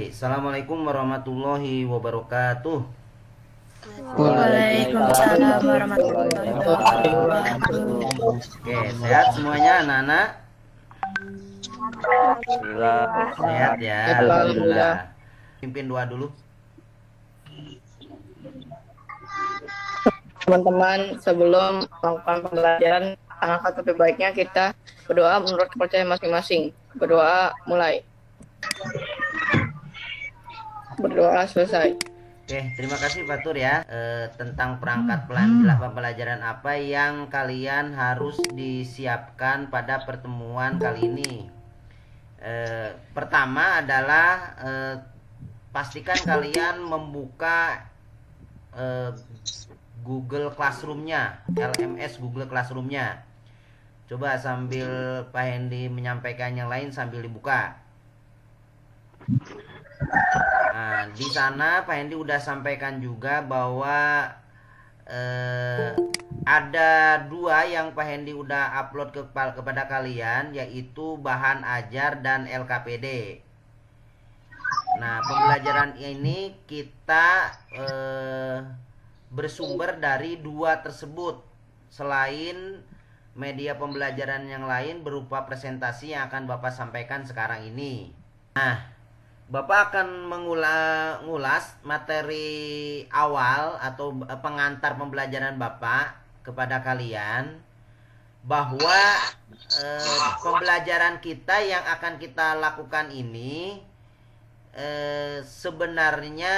Assalamualaikum warahmatullahi wabarakatuh. Waalaikumsalam warahmatullahi wabarakatuh. Oke, sehat semuanya anak-anak? Alhamdulillah. Sehat ya, alhamdulillah. Pimpin doa dulu. Teman-teman, sebelum melakukan pembelajaran, alangkah lebih baiknya kita berdoa menurut kepercayaan masing-masing. Berdoa mulai. Berdoa selesai. Oke, terima kasih Pak Tur ya. Tentang perangkat pembelajaran apa yang kalian harus disiapkan pada pertemuan kali ini. Pertama adalah pastikan kalian membuka Google Classroom-nya, LMS Google Classroom-nya. Coba sambil Pak Hendy menyampaikan yang lain sambil dibuka. Nah, di sana Pak Hendy udah sampaikan juga bahwa ada dua yang Pak Hendy udah upload kepada kalian, yaitu bahan ajar dan LKPD. Nah, pembelajaran ini kita bersumber dari dua tersebut, selain media pembelajaran yang lain berupa presentasi yang akan Bapak sampaikan sekarang ini. Nah, Bapak akan mengulas materi awal atau pengantar pembelajaran Bapak kepada kalian, bahwa pembelajaran kita yang akan kita lakukan ini sebenarnya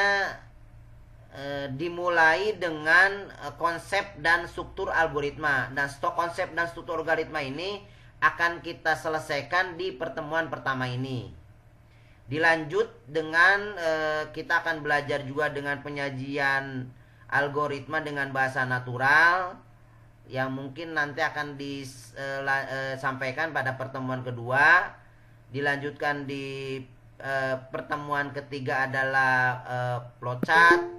dimulai dengan konsep dan struktur algoritma, dan konsep dan struktur algoritma ini akan kita selesaikan di pertemuan pertama ini. Dilanjut dengan kita akan belajar juga dengan penyajian algoritma dengan bahasa natural yang mungkin nanti akan disampaikan pada pertemuan kedua. Dilanjutkan di pertemuan ketiga adalah flowchart.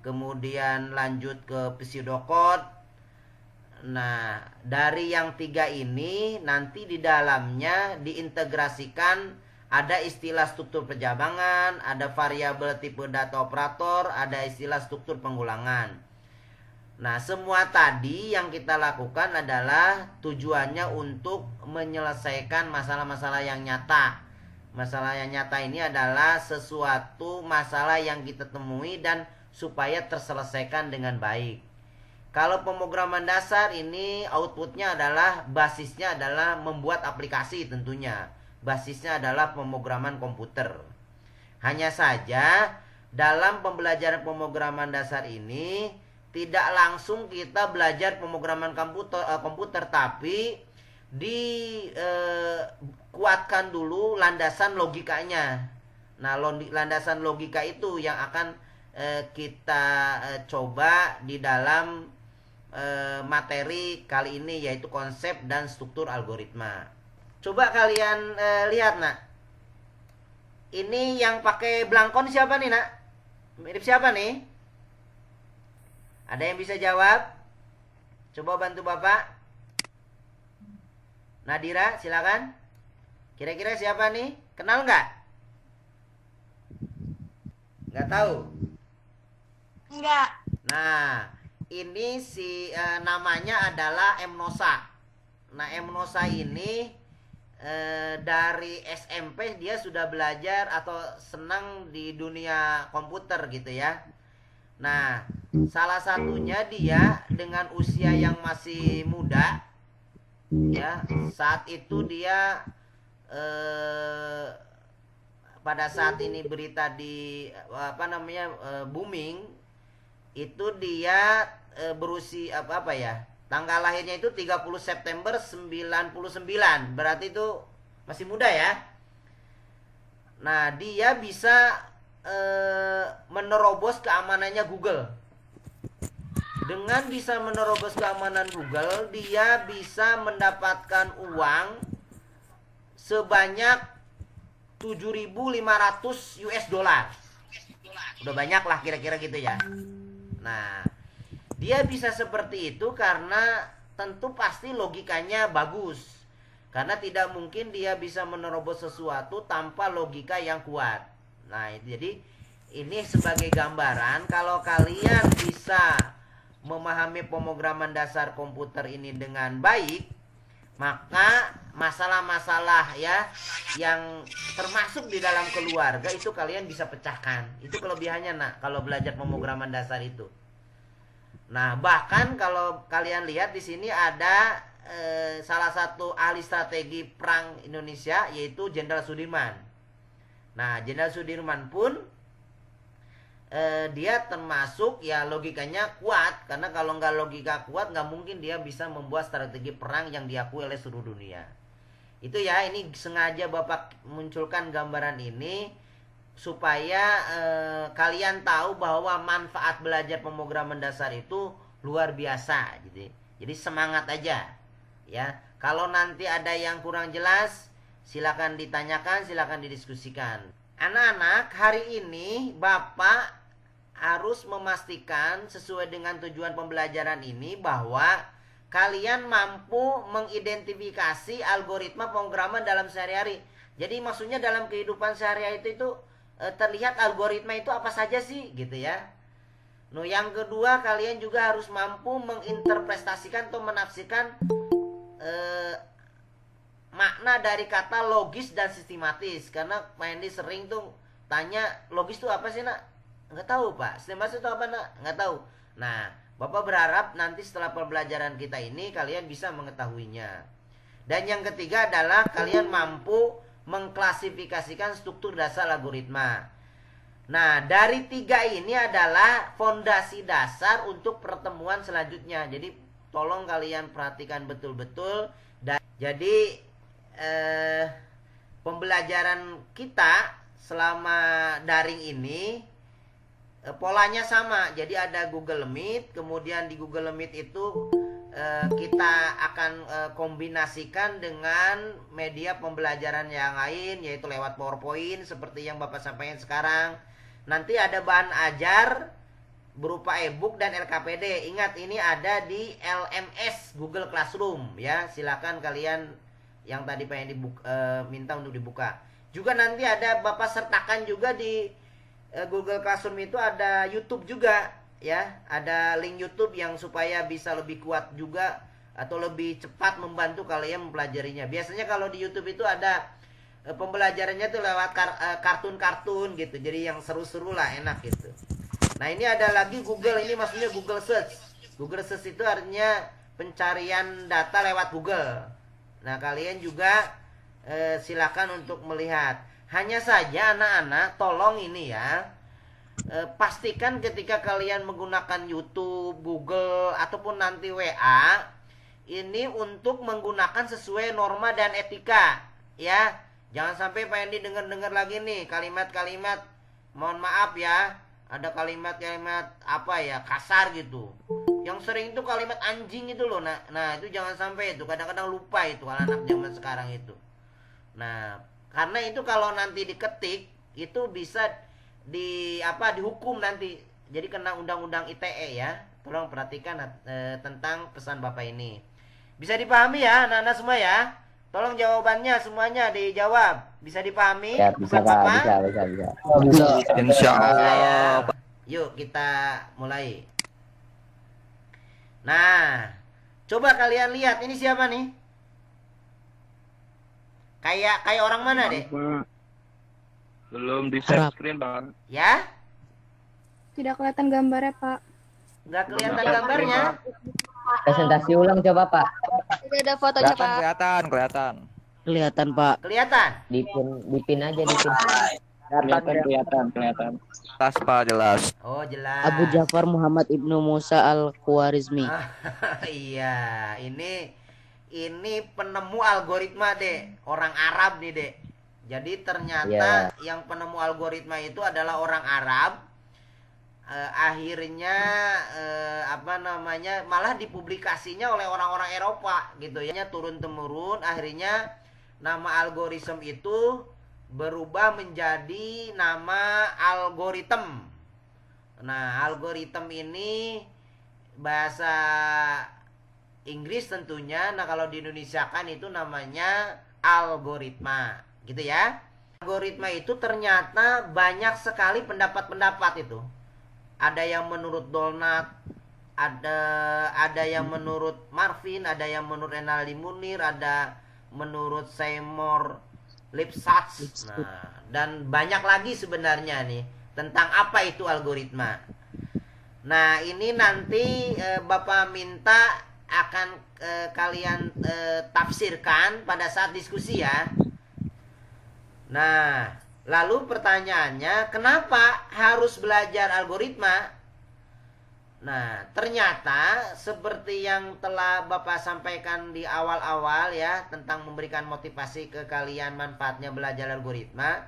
Kemudian lanjut ke pseudocode. Nah, dari yang tiga ini nanti di dalamnya diintegrasikan, ada istilah struktur penjabangan, ada variabel tipe data operator, ada istilah struktur pengulangan. Nah, semua tadi yang kita lakukan adalah tujuannya untuk menyelesaikan masalah-masalah yang nyata. Masalah yang nyata ini adalah sesuatu masalah yang kita temui dan supaya terselesaikan dengan baik. Kalau pemrograman dasar ini outputnya adalah, basisnya adalah membuat aplikasi tentunya. Basisnya adalah pemrograman komputer. Hanya saja dalam pembelajaran pemrograman dasar ini tidak langsung kita belajar pemrograman komputer, tapi dikuatkan dulu landasan logikanya. Nah, landasan logika itu yang akan kita coba di dalam materi kali ini, yaitu konsep dan struktur algoritma. Coba kalian lihat, nak. Ini yang pakai belangkon siapa nih, nak? Mirip siapa nih? Ada yang bisa jawab? Coba bantu Bapak. Nadira, silakan. Kira-kira siapa nih? Kenal nggak? Nggak tahu? Enggak. Nah, ini namanya adalah Emnosa. Nah, Emnosa ini dari SMP dia sudah belajar atau senang di dunia komputer gitu ya. Nah, salah satunya dia dengan usia yang masih muda, ya, saat itu dia pada saat ini berita di booming, itu dia berusia tanggal lahirnya itu 30 September 99. Berarti itu masih muda ya. Nah, dia bisa menerobos keamanannya Google. Dengan bisa menerobos keamanan Google, dia bisa mendapatkan uang sebanyak 7.500 US dollar. Udah banyak lah kira-kira gitu ya. Nah, dia bisa seperti itu karena tentu pasti logikanya bagus. Karena tidak mungkin dia bisa menerobos sesuatu tanpa logika yang kuat. Nah, itu jadi ini sebagai gambaran kalau kalian bisa memahami pemrograman dasar komputer ini dengan baik, maka masalah-masalah ya yang termasuk di dalam keluarga itu kalian bisa pecahkan. Itu kelebihannya nak kalau belajar pemrograman dasar itu. Nah, bahkan kalau kalian lihat di sini ada salah satu ahli strategi perang Indonesia yaitu Jenderal Sudirman. Nah, Jenderal Sudirman pun dia termasuk ya logikanya kuat, karena kalau nggak logika kuat nggak mungkin dia bisa membuat strategi perang yang diakui oleh seluruh dunia. Itu ya, ini sengaja Bapak munculkan gambaran ini supaya kalian tahu bahwa manfaat belajar pemrograman dasar itu luar biasa gitu. Jadi semangat aja ya. Kalau nanti ada yang kurang jelas silakan ditanyakan, silakan didiskusikan. Anak-anak, hari ini Bapak harus memastikan sesuai dengan tujuan pembelajaran ini bahwa kalian mampu mengidentifikasi algoritma pemrograman dalam sehari-hari. Jadi maksudnya dalam kehidupan sehari-hari itu terlihat algoritma itu apa saja sih gitu ya. Nah, yang kedua kalian juga harus mampu menginterpretasikan atau menafsirkan makna dari kata logis dan sistematis. Karena Pak Hendy sering tuh tanya, logis itu apa sih nak? Nggak tahu Pak. Sistematis itu apa nak? Nggak tahu. Nah, Bapak berharap nanti setelah pembelajaran kita ini kalian bisa mengetahuinya. Dan yang ketiga adalah kalian mampu mengklasifikasikan struktur dasar algoritma. Nah, dari tiga ini adalah fondasi dasar untuk pertemuan selanjutnya. Jadi tolong kalian perhatikan betul-betul. Jadi pembelajaran kita selama daring ini polanya sama. Jadi ada Google Meet, kemudian di Google Meet itu kita akan kombinasikan dengan media pembelajaran yang lain, yaitu lewat PowerPoint seperti yang Bapak sampaikan sekarang. Nanti ada bahan ajar berupa e-book dan LKPD. Ingat, ini ada di LMS Google Classroom ya. Silakan kalian yang tadi pengen minta untuk dibuka. Juga nanti ada Bapak sertakan juga di Google Classroom itu ada YouTube juga ya, ada link YouTube yang supaya bisa lebih kuat juga atau lebih cepat membantu kalian mempelajarinya. Biasanya kalau di YouTube itu ada pembelajarannya tuh lewat kartun-kartun gitu, jadi yang seru-seru lah, enak gitu. Nah, ini ada lagi Google, ini maksudnya Google Search. Google Search itu artinya pencarian data lewat Google. Nah, kalian juga silakan untuk melihat. Hanya saja anak-anak tolong ini ya, pastikan ketika kalian menggunakan YouTube, Google, ataupun nanti WA, ini untuk menggunakan sesuai norma dan etika ya. Jangan sampai Pak Hendy dengar-dengar lagi nih kalimat-kalimat, mohon maaf ya, ada kalimat-kalimat apa ya, kasar gitu. Yang sering itu kalimat anjing itu loh. Nah itu jangan sampai itu, kadang-kadang lupa itu kalau anak zaman sekarang itu. Nah, karena itu kalau nanti diketik itu bisa dihukum nanti. Jadi kena undang-undang ITE ya. Tolong perhatikan tentang pesan Bapak ini. Bisa dipahami ya anak-anak semua ya? Tolong jawabannya semuanya dijawab. Bisa dipahami? Ya, bisa Bukan Bapak? Bisa. Insya Allah. Ya. Yuk kita mulai. Nah, coba kalian lihat ini siapa nih? Kayak orang mana deh? Belum di share screen Bang. Ya? Tidak kelihatan gambarnya, Pak. Nggak kelihatan gambarnya. Presentasi ulang coba Pak. Tidak ada fotonya, Pak. Kelihatan. Kelihatan Pak. Kelihatan? Dipin aja dipin. Kelihatan. Jelas Pak, jelas. Oh, jelas. Abu Ja'far Muhammad Ibnu Musa Al-Khwarizmi. Iya, ini penemu algoritma deh, orang Arab nih deh. Jadi ternyata yang penemu algoritma itu adalah orang Arab. Akhirnya malah dipublikasinya oleh orang-orang Eropa gitu ya, turun temurun. Akhirnya nama algoritma itu berubah menjadi nama algoritma. Nah, algoritma ini bahasa Inggris tentunya. Nah, kalau di Indonesia kan itu namanya algoritma gitu ya. algoritma itu ternyata banyak sekali pendapat-pendapat itu. Ada yang menurut Donat, ada yang menurut Marvin, ada yang menurut Renaldi Munir, ada menurut Seymour Lipschutz. Nah, dan banyak lagi sebenarnya nih tentang apa itu algoritma. Nah, ini nanti Bapak minta akan kalian tafsirkan pada saat diskusi ya. Nah, lalu pertanyaannya, kenapa harus belajar algoritma? Nah, ternyata seperti yang telah Bapak sampaikan di awal-awal ya, tentang memberikan motivasi ke kalian manfaatnya belajar algoritma.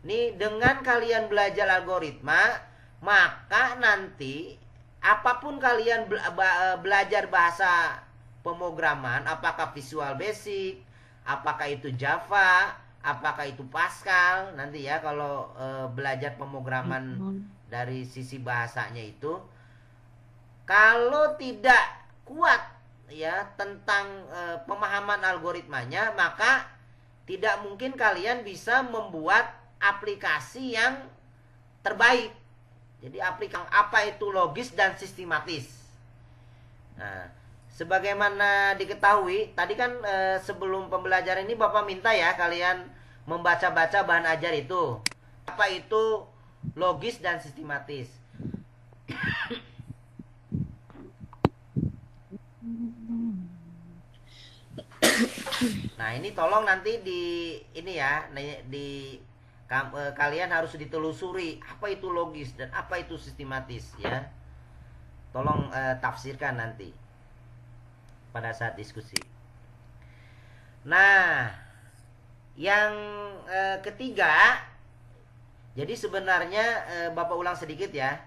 Nih, dengan kalian belajar algoritma, maka nanti apapun kalian belajar bahasa pemrograman, apakah Visual Basic, apakah itu Java, apakah itu Pascal, nanti ya kalau belajar pemrograman dari sisi bahasanya itu, kalau tidak kuat ya tentang pemahaman algoritmanya, maka tidak mungkin kalian bisa membuat aplikasi yang terbaik. Jadi aplikasi apa itu logis dan sistematis. Nah, sebagaimana diketahui tadi kan sebelum pembelajaran ini Bapak minta ya kalian membaca-baca bahan ajar itu. Apa itu logis dan sistematis? Nah, ini tolong nanti di ini ya, kalian harus ditelusuri apa itu logis dan apa itu sistematis ya. Tolong tafsirkan nanti pada saat diskusi. Nah, yang ketiga, jadi sebenarnya Bapak ulang sedikit ya.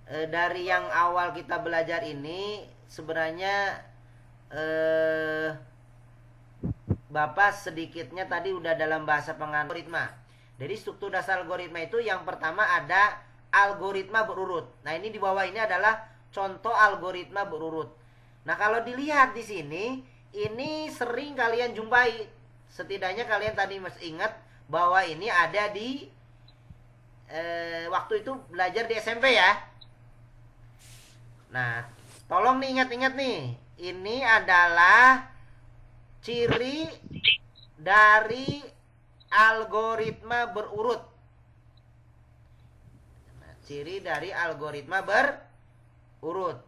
Dari yang awal kita belajar ini sebenarnya Bapak sedikitnya tadi udah dalam bahasa algoritma. Jadi struktur dasar algoritma itu yang pertama ada algoritma berurut. Nah, ini di bawah ini adalah contoh algoritma berurut. Nah, kalau dilihat di sini, ini sering kalian jumpai. Setidaknya kalian tadi masih ingat bahwa ini ada di waktu itu belajar di SMP ya. Nah, tolong nih ingat-ingat nih. Ini adalah ciri dari algoritma berurut. Nah, ciri dari algoritma berurut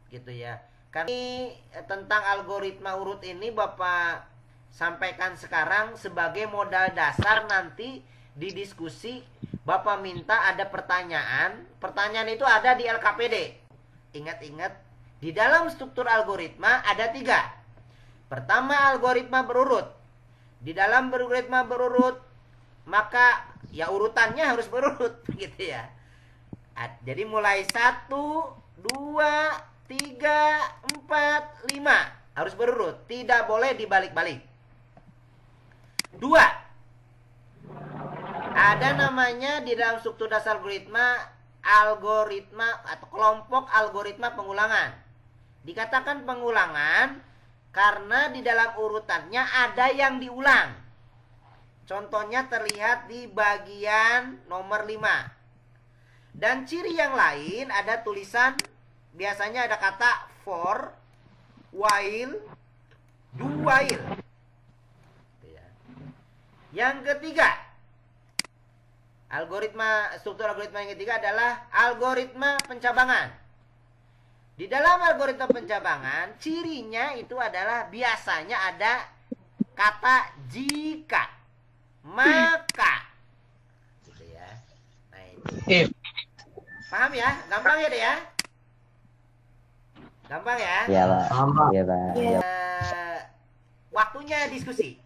gitu ya. Karena ini, tentang algoritma urut ini Bapak sampaikan sekarang sebagai modal dasar nanti di diskusi. Bapak minta ada pertanyaan. Pertanyaan itu ada di LKPD. Ingat-ingat, di dalam struktur algoritma ada 3. Pertama, algoritma berurut. Di dalam algoritma berurut, maka ya urutannya harus berurut gitu ya. Jadi mulai 1, 2, 3, 4, 5 harus berurut, tidak boleh dibalik-balik. 2, ada namanya di dalam struktur dasar algoritma atau kelompok algoritma pengulangan. Dikatakan pengulangan karena di dalam urutannya ada yang diulang. Contohnya terlihat di bagian nomor 5. Dan ciri yang lain ada tulisan, biasanya ada kata for, while, do while. Yang ketiga, struktur algoritma yang ketiga adalah algoritma pencabangan. Di dalam algoritma pencabangan, cirinya itu adalah biasanya ada kata jika, maka, gitu ya. Nah, ini. Paham ya? Gampang ya deh ya? Gampang ya? Iya, Pak. Iya, Pak. Ya. Waktunya diskusi.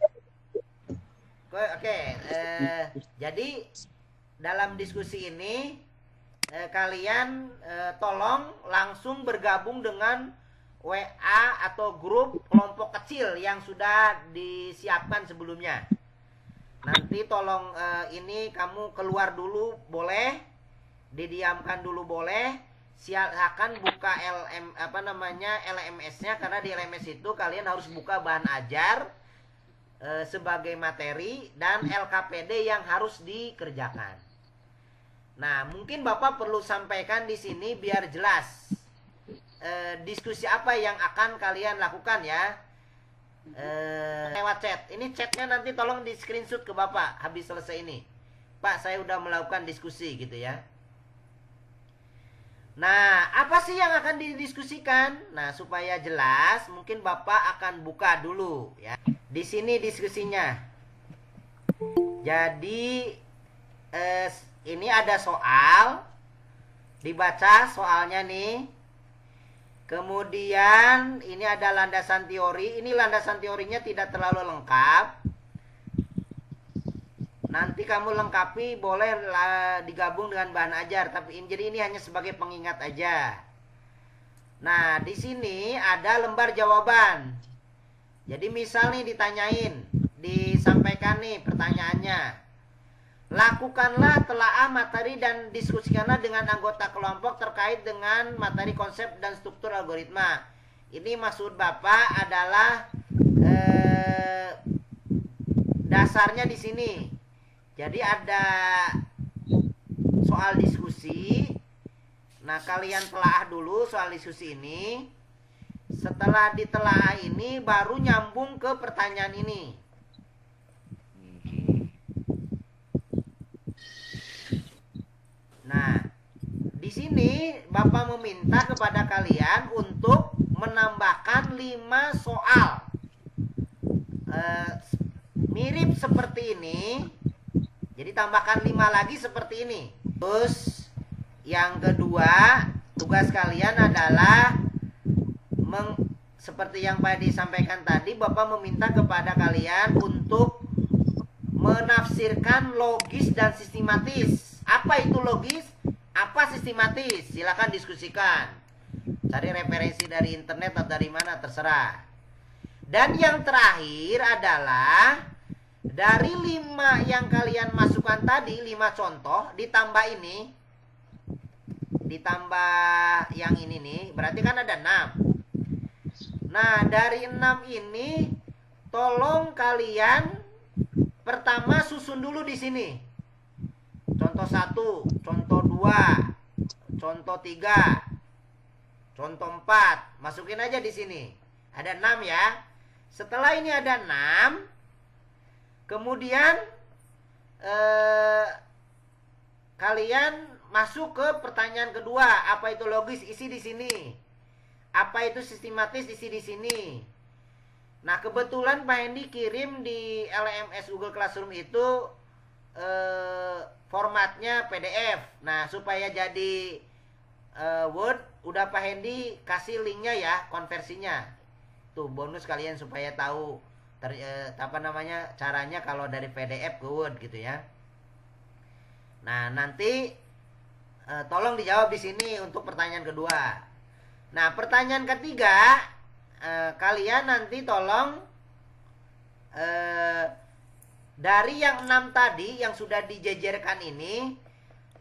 Oke, jadi dalam diskusi ini kalian tolong langsung bergabung dengan WA atau grup kelompok kecil yang sudah disiapkan sebelumnya. Nanti tolong ini kamu keluar dulu boleh, didiamkan dulu boleh. Silakan buka LMS-nya, karena di LMS itu kalian harus buka bahan ajar sebagai materi dan LKPD yang harus dikerjakan. Nah, mungkin Bapak perlu sampaikan di sini biar jelas diskusi apa yang akan kalian lakukan ya. Lewat chat. Ini chatnya nanti tolong di screenshot ke Bapak habis selesai ini. Pak, saya udah melakukan diskusi gitu ya. Nah, apa sih yang akan didiskusikan? Nah, supaya jelas, mungkin Bapak akan buka dulu ya. Di sini diskusinya. Jadi ini ada soal, dibaca soalnya nih. Kemudian ini ada landasan teori. Ini landasan teorinya tidak terlalu lengkap. Nanti kamu lengkapi, boleh digabung dengan bahan ajar. Jadi ini hanya sebagai pengingat aja. Nah, di sini ada lembar jawaban. Jadi misal nih ditanyain, disampaikan nih pertanyaannya. Lakukanlah telaah materi dan diskusikanlah dengan anggota kelompok terkait dengan materi konsep dan struktur algoritma. Ini maksud Bapak adalah dasarnya di sini. Jadi ada soal diskusi. Nah, kalian telaah dulu soal diskusi ini. Setelah ditelaah ini baru nyambung ke pertanyaan ini. Nah, di sini Bapak meminta kepada kalian untuk menambahkan 5 soal. Mirip seperti ini. Jadi tambahkan 5 lagi seperti ini. Terus yang kedua, tugas kalian adalah seperti yang Pak disampaikan tadi, Bapak meminta kepada kalian untuk menafsirkan logis dan sistematis. Apa itu logis? Apa sistematis? Silakan diskusikan. Cari referensi dari internet atau dari mana, terserah. Dan yang terakhir adalah dari 5 yang kalian masukkan tadi, 5 contoh, ditambah ini. Ditambah yang ini nih, berarti kan ada 6. Nah, dari 6 ini, tolong kalian pertama susun dulu di sini. Contoh 1, contoh 2, contoh 3, contoh 4. Masukin aja di sini. Ada 6 ya. Setelah ini ada 6. Kemudian kalian masuk ke pertanyaan kedua. Apa itu logis? Isi di sini. Apa itu sistematis? Isi di sini. Nah, kebetulan Pak Hendy kirim di LMS Google Classroom itu formatnya PDF. Nah, supaya jadi Word, udah Pak Hendy kasih linknya ya, konversinya. Tuh bonus kalian supaya tahu caranya kalau dari PDF ke Word gitu ya. Nah, nanti tolong dijawab di sini untuk pertanyaan kedua. Nah, pertanyaan ketiga, kalian nanti tolong dari yang 6 tadi yang sudah dijejerkan ini,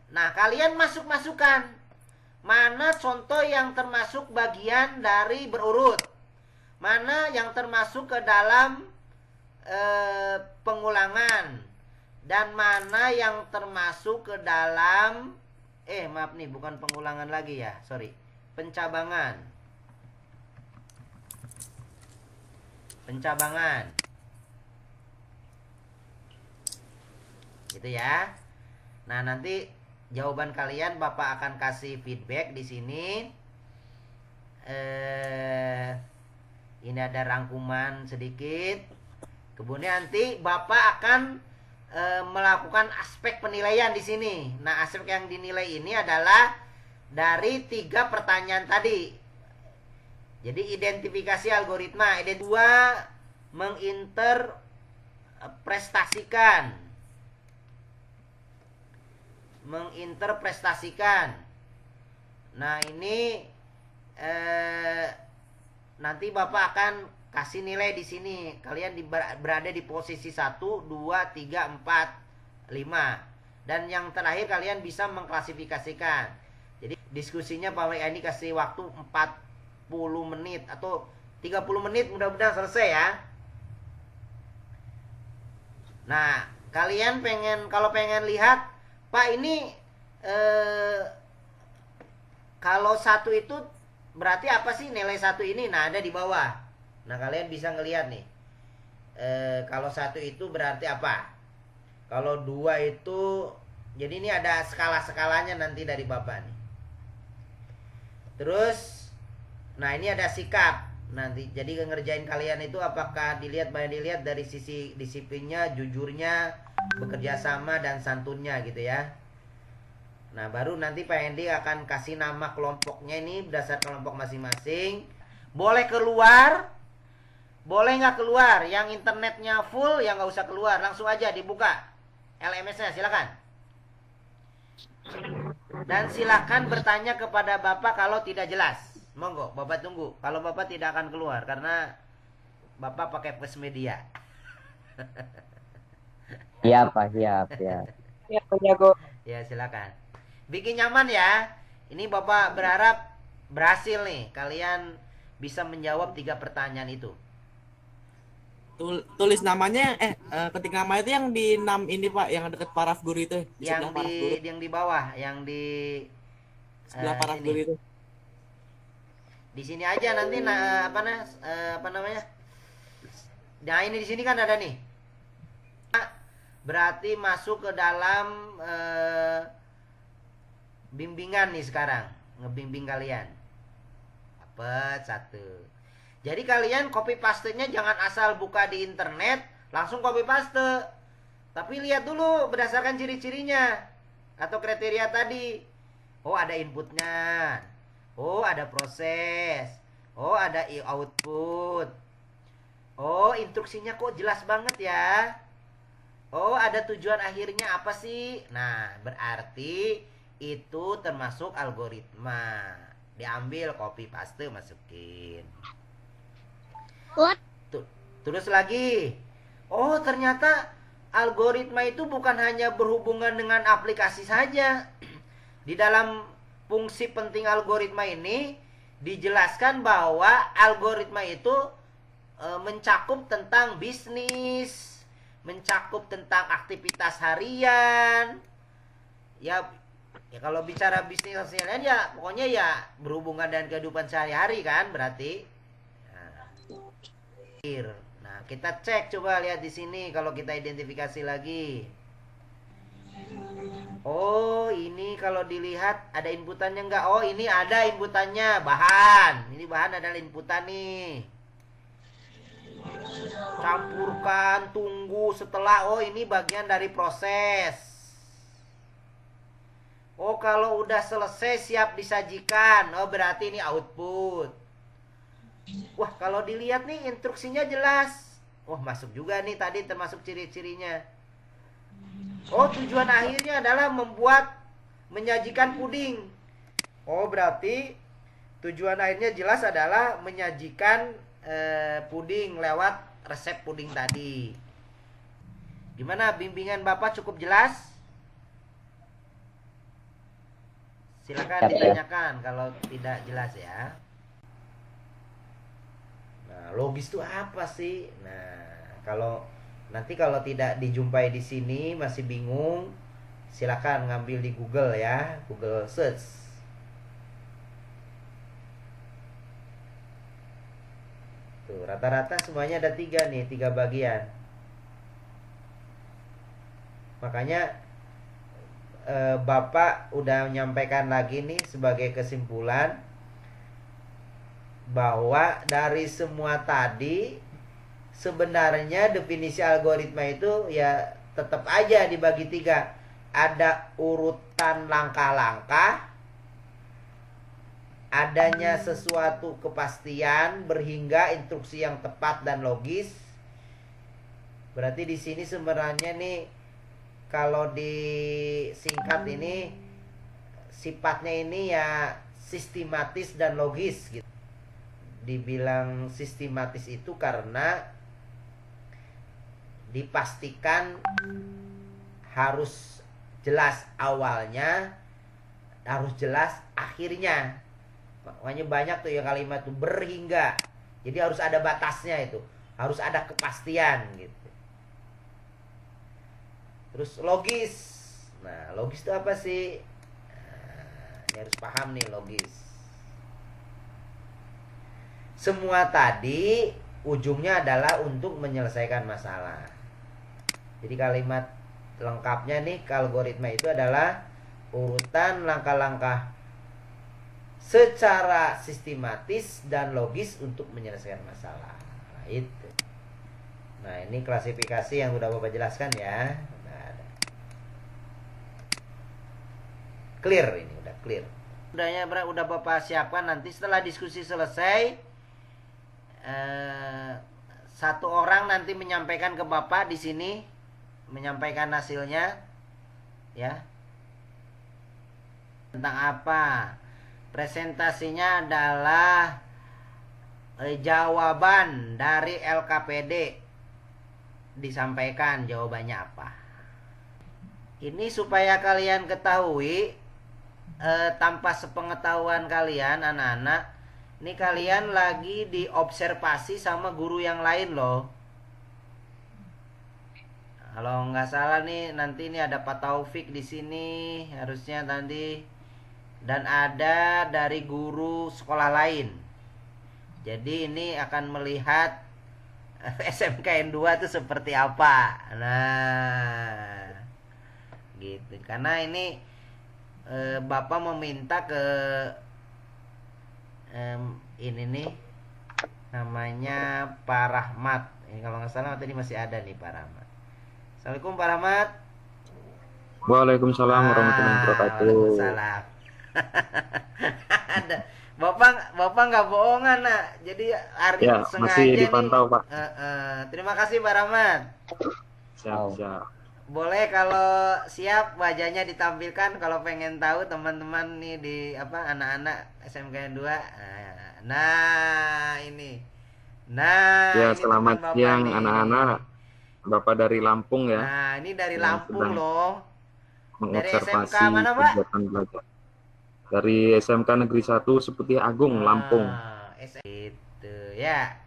nah kalian masukkan mana contoh yang termasuk bagian dari berurut, mana yang termasuk ke dalam pengulangan, dan mana yang termasuk ke dalam maaf nih, bukan pengulangan lagi ya, sorry, pencabangan. Gitu ya. Nah, nanti jawaban kalian Bapak akan kasih feedback di sini. Ini ada rangkuman sedikit. Kemudian nanti Bapak akan melakukan aspek penilaian di sini. Nah, aspek yang dinilai ini adalah dari 3 pertanyaan tadi. Jadi identifikasi algoritma, menginterpretasikan. Nah, ini nanti Bapak akan kasih nilai di sini. Kalian berada di posisi 1, 2, 3, 4, 5. Dan yang terakhir kalian bisa mengklasifikasikan. Jadi diskusinya Pak ini kasih waktu 40 menit atau 30 menit, mudah-mudahan selesai ya. Nah, kalian kalau pengen lihat, Pak ini kalau satu itu berarti apa sih nilai satu ini? Nah, ada di bawah. Nah, kalian bisa ngelihat nih. Kalau satu itu berarti apa? Kalau dua itu, jadi ini ada skala-skalanya nanti dari Bapak nih. Terus, nah ini ada sikap. Nanti jadi ngerjain kalian itu apakah banyak dilihat dari sisi disiplinnya, jujurnya, bekerja sama dan santunnya gitu ya. Nah, baru nanti Pak Hendy akan kasih nama kelompoknya ini berdasarkan kelompok masing-masing. Boleh keluar, boleh nggak keluar. Yang internetnya full, yang nggak usah keluar, langsung aja dibuka LMS-nya, silakan. Dan silakan bertanya kepada Bapak kalau tidak jelas. Monggo, Bapak tunggu. Kalau Bapak tidak akan keluar karena Bapak pakai plus media. Siap, Pak, siap, siap. Ya, jago. Ya, silakan. Bikin nyaman ya. Ini Bapak berharap berhasil nih. Kalian bisa menjawab 3 pertanyaan itu. Tulis namanya, ketik nama itu yang di ini Pak, yang dekat paraf guru itu. Yang di bawah, yang di sebelah paraf sini. guru itu. Di sini aja nanti apa namanya? Nah, ini di sini kan ada nih. Berarti masuk ke dalam bimbingan nih sekarang, ngebimbing kalian. Dapat 1. Jadi kalian copy paste-nya jangan asal buka di internet langsung copy paste. Tapi lihat dulu berdasarkan ciri-cirinya atau kriteria tadi. Oh, ada inputnya. Oh, ada proses. Oh, ada output. Oh, instruksinya kok jelas banget ya. Oh, ada tujuan akhirnya apa sih? Nah, berarti itu termasuk algoritma. Diambil, copy paste, masukin. Terus lagi. Oh, ternyata algoritma itu bukan hanya berhubungan dengan aplikasi saja. Di dalam fungsi penting algoritma ini dijelaskan bahwa algoritma itu mencakup tentang bisnis, mencakup tentang aktivitas harian. Ya kalau bicara bisnis harian ya pokoknya ya berhubungan dengan kehidupan sehari-hari kan berarti. Nah, kita cek, coba lihat di sini kalau kita identifikasi lagi. Oh, ini kalau dilihat ada inputannya enggak? Oh, ini ada inputannya, bahan. Ini bahan adalah inputan nih. Campurkan, tunggu, setelah. Oh, ini bagian dari proses. Oh, kalau udah selesai siap disajikan. Oh, berarti ini output. Wah, kalau dilihat nih instruksinya jelas. Wah, masuk juga nih tadi termasuk ciri-cirinya. Oh, tujuan akhirnya adalah menyajikan puding. Oh, berarti tujuan akhirnya jelas adalah menyajikan puding lewat resep puding tadi. Gimana, bimbingan Bapak cukup jelas? Silakan ditanyakan kalau tidak jelas ya. Nah, logis itu apa sih? Nah, kalau tidak dijumpai di sini masih bingung, silakan ngambil di Google ya, Google search. Tuh, rata-rata semuanya ada 3 nih, 3 bagian. Makanya Bapak udah menyampaikan lagi nih sebagai kesimpulan bahwa dari semua tadi sebenarnya definisi algoritma itu ya tetap aja dibagi 3. Ada urutan langkah-langkah, adanya sesuatu kepastian berhingga instruksi yang tepat dan logis. Berarti di sini sebenarnya nih kalau disingkat ini sifatnya ini ya sistematis dan logis gitu. Dibilang sistematis itu karena dipastikan harus jelas awalnya, harus jelas akhirnya. Makanya banyak tuh ya kalimat tuh berhingga. Jadi harus ada batasnya itu, harus ada kepastian gitu. Terus logis. Nah, logis itu apa sih? Nah, ini harus paham nih logis. Semua tadi ujungnya adalah untuk menyelesaikan masalah. Jadi kalimat lengkapnya nih, algoritma itu adalah urutan langkah-langkah secara sistematis dan logis untuk menyelesaikan masalah. Nah, itu. Nah, ini klasifikasi yang udah Bapak jelaskan ya. Nah, clear ini, udah clear. Udah Bapak siapkan, nanti setelah diskusi selesai satu orang nanti menyampaikan ke Bapak di sini, menyampaikan hasilnya ya. Tentang apa? Presentasinya adalah jawaban dari LKPD. Disampaikan jawabannya apa. Ini supaya kalian ketahui, tanpa sepengetahuan kalian anak-anak, ini kalian lagi diobservasi sama guru yang lain loh. Kalau nggak salah nih, nanti ini ada Pak Taufik di sini harusnya nanti, dan ada dari guru sekolah lain. Jadi ini akan melihat SMKN 2 itu seperti apa. Nah, gitu. Karena ini Bapak meminta ke ini nih namanya Pak Rahmat. Ini kalau nggak salah tadi masih ada nih Pak Rahmat. Assalamualaikum Pak Rahmat. Waalaikumsalam warahmatullahi wabarakatuh. Waalaikumsalam. Ada Bapak nggak bohongan nak. Jadi hari Ya, sengaja masih dipantau nih. Pak. Terima kasih Pak Rahmat. Siap. Boleh kalau siap wajahnya ditampilkan kalau pengen tahu teman-teman nih di anak-anak SMKN 2. Nah, ini. Nah, Ya, ini selamat teman Bapak siang nih. anak-anak. Bapak dari Lampung ya. Nah, ini dari Yang Lampung sedang loh. Dari mengobservasi SMK mana, Pak? kegiatan belajar. Dari SMK Negeri 1 Seputih Agung, Lampung. Itu ya.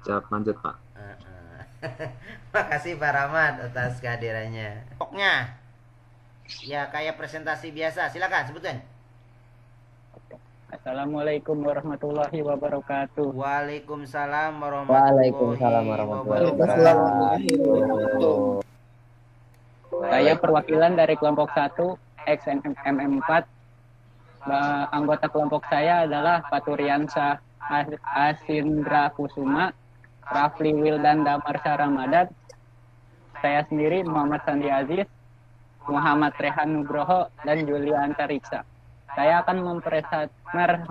Siap, lanjut Pak. Makasih Pak Rahmat atas kehadirannya. Pokoknya ya kayak presentasi biasa. Silakan sebutkan. Assalamualaikum warahmatullahi wabarakatuh. Waalaikumsalam Waalaikumsalam warahmatullahi warahmatullahi wabarakatuh. Saya perwakilan dari kelompok 1 XMM4. Anggota kelompok saya adalah Paturiansa Asindra Kusuma, Rafli Wildan Damarsya Ramadan. Saya sendiri Muhammad Sandi Aziz, Muhammad Rehan Nugroho, dan Julia Antariksa. Saya akan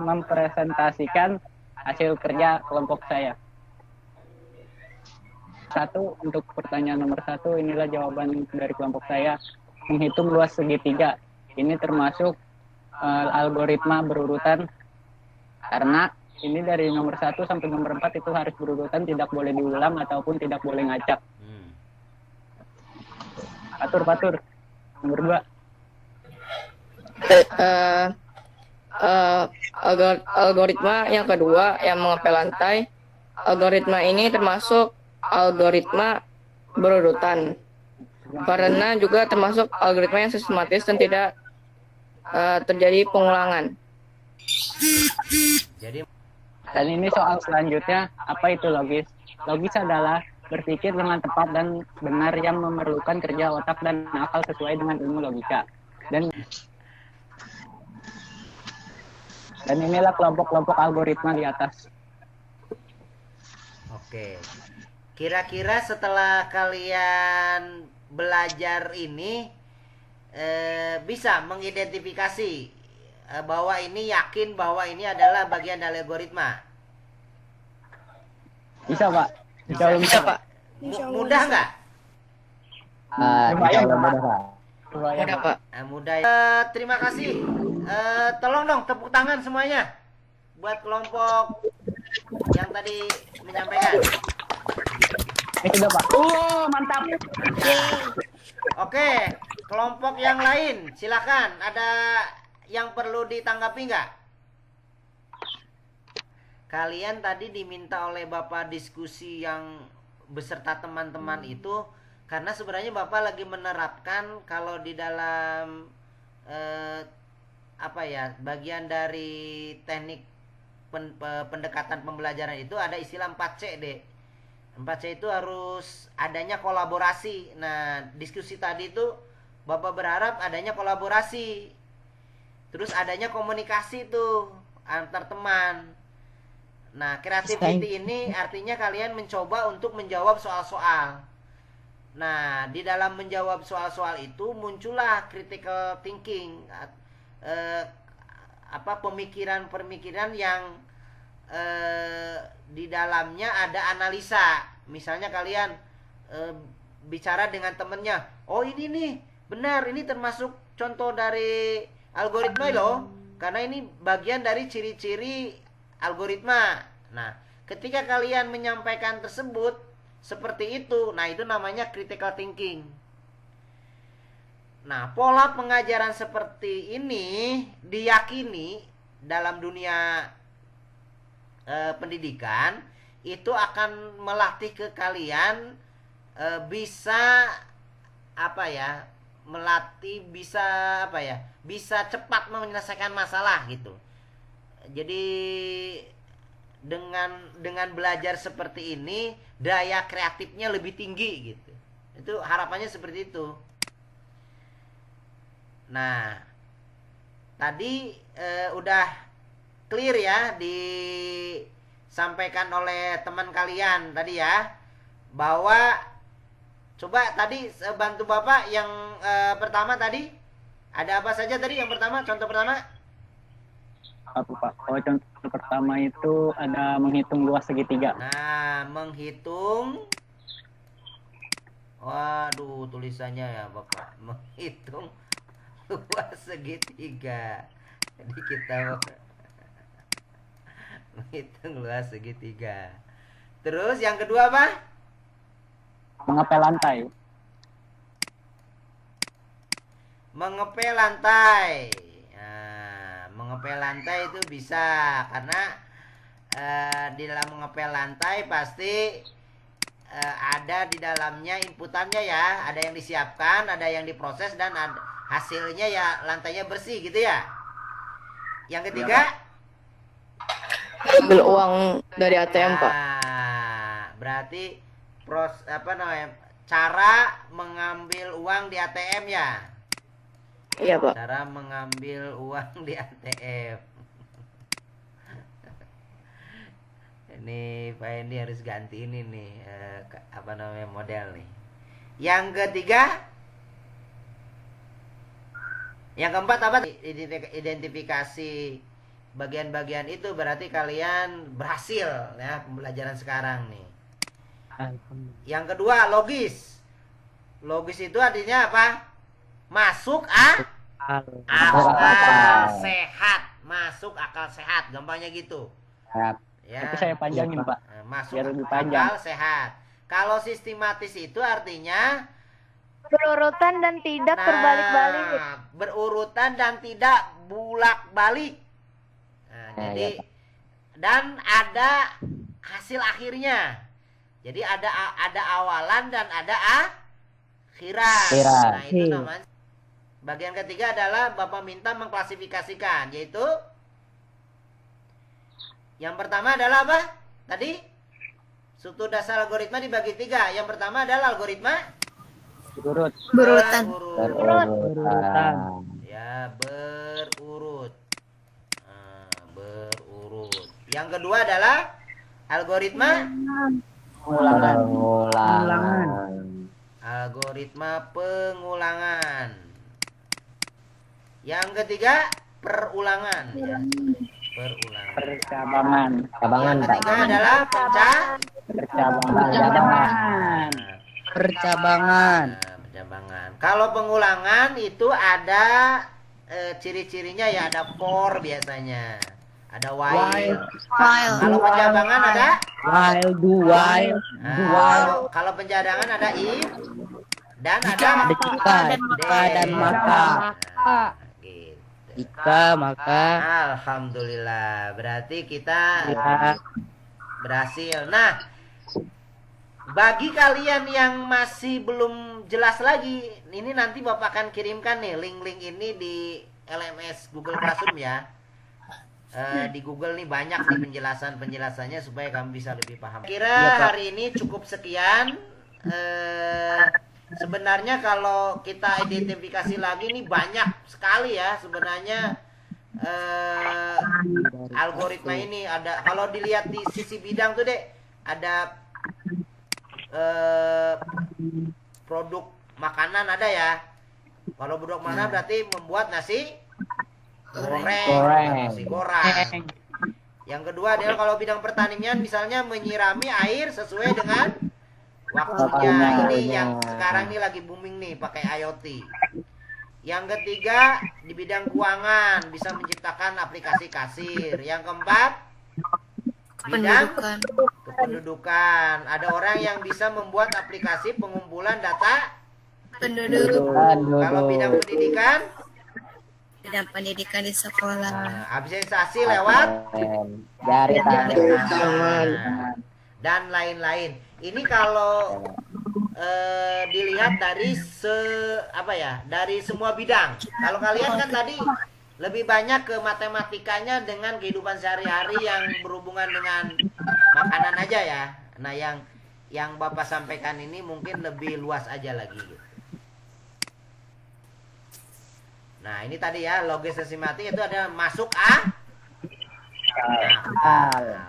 mempresentasikan hasil kerja kelompok saya. Untuk pertanyaan nomor 1, inilah jawaban dari kelompok saya. Menghitung luas segitiga. Ini termasuk algoritma berurutan, karena ini dari nomor 1 sampai nomor 4 itu harus berurutan, tidak boleh diulang ataupun tidak boleh ngacak. Patur. Nomor 2. Algoritma yang kedua yang mengepel lantai. Algoritma ini termasuk algoritma berurutan, karena juga termasuk algoritma yang sistematis dan tidak terjadi pengulangan. Dan ini soal selanjutnya, apa itu logis? Logis adalah berpikir dengan tepat dan benar yang memerlukan kerja otak dan akal sesuai dengan ilmu logika. Dan inilah kelompok-kelompok algoritma di atas. Oke. Kira-kira setelah kalian belajar ini bisa mengidentifikasi bahwa ini yakin bahwa ini adalah bagian dari algoritma? Bisa, Pak. Bisa, Pak. Mudah nggak? Lumayan, Mudah, Pak. Pak. Lumayan, Pak. Mudah. Terima kasih. Tolong dong tepuk tangan semuanya buat kelompok yang tadi menyampaikan. Ini sudah, Pak. Mantap. Oke, kelompok yang lain silakan. Ada yang perlu ditanggapi nggak? Kalian tadi diminta oleh Bapak diskusi yang beserta teman-teman itu Karena sebenarnya Bapak lagi menerapkan kalau di dalam bagian dari teknik pendekatan pembelajaran itu ada istilah 4C, Dek. 4C itu harus adanya kolaborasi. Nah, diskusi tadi itu Bapak berharap adanya kolaborasi. Terus adanya komunikasi tuh antar teman. Nah, creativity ini artinya kalian mencoba untuk menjawab soal-soal. Nah, di dalam menjawab soal-soal itu muncullah critical thinking, pemikiran-pemikiran yang di dalamnya ada analisa. Misalnya kalian bicara dengan temennya, oh ini nih benar, ini termasuk contoh dari algoritma loh, karena ini bagian dari ciri-ciri algoritma. Nah, ketika kalian menyampaikan tersebut seperti itu, nah itu namanya critical thinking. Nah, pola pengajaran seperti ini diyakini dalam dunia pendidikan itu akan melatih ke kalian bisa bisa cepat menyelesaikan masalah gitu. Jadi dengan belajar seperti ini daya kreatifnya lebih tinggi gitu. Itu harapannya seperti itu. Nah, tadi udah clear ya disampaikan oleh teman kalian tadi ya, bahwa coba tadi bantu Bapak yang pertama tadi ada apa saja tadi yang pertama, contoh pertama? Apa Pak? Oh, contoh pertama itu ada menghitung luas segitiga. Nah, menghitung. Waduh, tulisannya ya Bapak. Menghitung luas segitiga. Jadi kita menghitung luas segitiga. Terus yang kedua apa? Mengepel lantai. Mengepel lantai. Nah, mengepel lantai itu bisa karena di dalam mengepel lantai pasti ada di dalamnya inputannya ya, ada yang disiapkan, ada yang diproses, dan hasilnya ya lantainya bersih gitu ya. Yang ketiga, Ambil uang dari ATM, Pak. Berarti cara mengambil uang di ATM ya. Iya, Pak. Cara mengambil uang di ATM. Ini Pak Hendy harus ganti ini nih model nih. Yang ketiga, yang keempat apa? Identifikasi bagian-bagian itu, berarti kalian berhasil ya pembelajaran sekarang nih. Yang kedua, logis. Logis itu artinya apa? Masuk akal sehat. Masuk akal sehat, gampangnya gitu. Ya. Tapi saya panjangin, Pak. Masuk Biar lebih panjang. akal sehat. Kalau sistematis itu artinya Berurutan dan tidak berbalik-balik. berurutan dan tidak bulak-balik. Nah, jadi dan ada hasil akhirnya. Jadi ada awalan dan ada akhirat. Nah, itu namanya. Bagian ketiga adalah Bapak minta mengklasifikasikan, yaitu yang pertama adalah apa? Tadi struktur dasar algoritma dibagi 3. Yang pertama adalah algoritma Berurutan. Ya, berurut. Berurut. Yang kedua adalah algoritma Pengulangan. Algoritma pengulangan. Yang ketiga perulangan ya. Perulangan. Percabangan. Yang ketiga adalah Percabangan. percabangan. Kalau pengulangan itu ada ciri-cirinya ya, ada for biasanya. Ada while. Kalau pencabangan ada While. Kalau pencadangan ada if dan ada Jika dan maka. Nah, gitu. Jika maka. Alhamdulillah, berarti kita berhasil. Nah, Bagi kalian yang masih belum jelas lagi, ini nanti Bapak akan kirimkan nih link-link ini di LMS Google Classroom ya. Di Google nih banyak nih penjelasannya supaya kamu bisa lebih paham. Kira hari ini cukup sekian. Sebenarnya kalau kita identifikasi lagi nih banyak sekali ya sebenarnya algoritma ini. Ada kalau dilihat di sisi bidang tuh Dek, ada produk makanan ada ya. Kalau produk makanan berarti membuat nasi goreng. Nasi goreng. Yang kedua adalah kalau bidang pertanian misalnya menyirami air sesuai dengan waktunya. Ini yang sekarang ini lagi booming nih pakai IoT. Yang ketiga di bidang keuangan bisa menciptakan aplikasi kasir. Yang keempat bidang kependudukan. Ada orang yang bisa membuat aplikasi pengumpulan data penduduk. Kalau bidang pendidikan di sekolah. Absensi lewat Jari tangan. Dan lain-lain. Ini kalau dilihat dari dari semua bidang. Kalau kalian kan tadi lebih banyak ke matematikanya dengan kehidupan sehari-hari yang berhubungan dengan makanan aja ya. Nah, yang Bapak sampaikan ini mungkin lebih luas aja lagi gitu. Nah, ini tadi ya logis sistematik itu ada masuk akal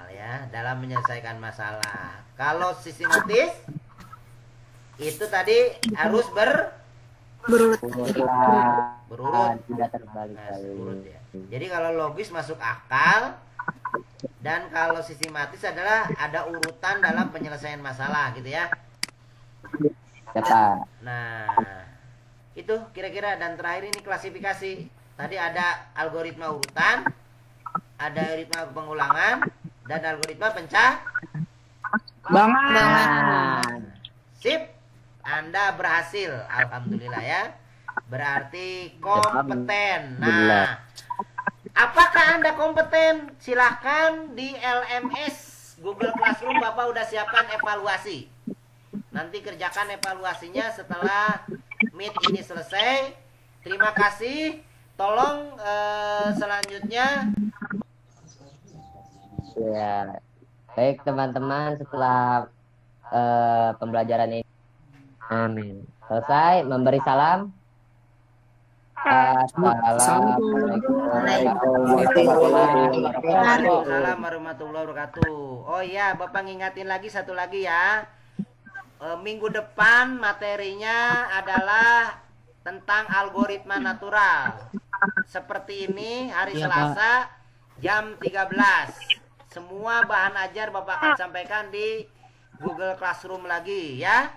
ya dalam menyelesaikan masalah. Kalau sistematis itu tadi harus berurut Tidak terbalik. urut ya. Jadi kalau logis masuk akal dan kalau sistematis adalah ada urutan dalam penyelesaian masalah gitu ya. Cepat. Nah, itu kira-kira. Dan terakhir ini klasifikasi. Tadi ada algoritma urutan, ada algoritma pengulangan, dan algoritma Banget. Sip, Anda berhasil, alhamdulillah ya. Berarti kompeten. Nah, apakah Anda kompeten? Silahkan di LMS Google Classroom Bapak udah siapkan evaluasi. Nanti kerjakan evaluasinya setelah Meet ini selesai. Terima kasih. Tolong selanjutnya. Ya. Baik teman-teman, setelah pembelajaran ini Amin. selesai, memberi salam. Assalamualaikum Waalaikumsalam warahmatullahi wabarakatuh. Oh iya, Bapak ngingatin lagi satu lagi ya. Minggu depan materinya adalah tentang algoritma natural. Seperti ini hari Selasa jam 13. Semua bahan ajar Bapak akan sampaikan di Google Classroom lagi ya.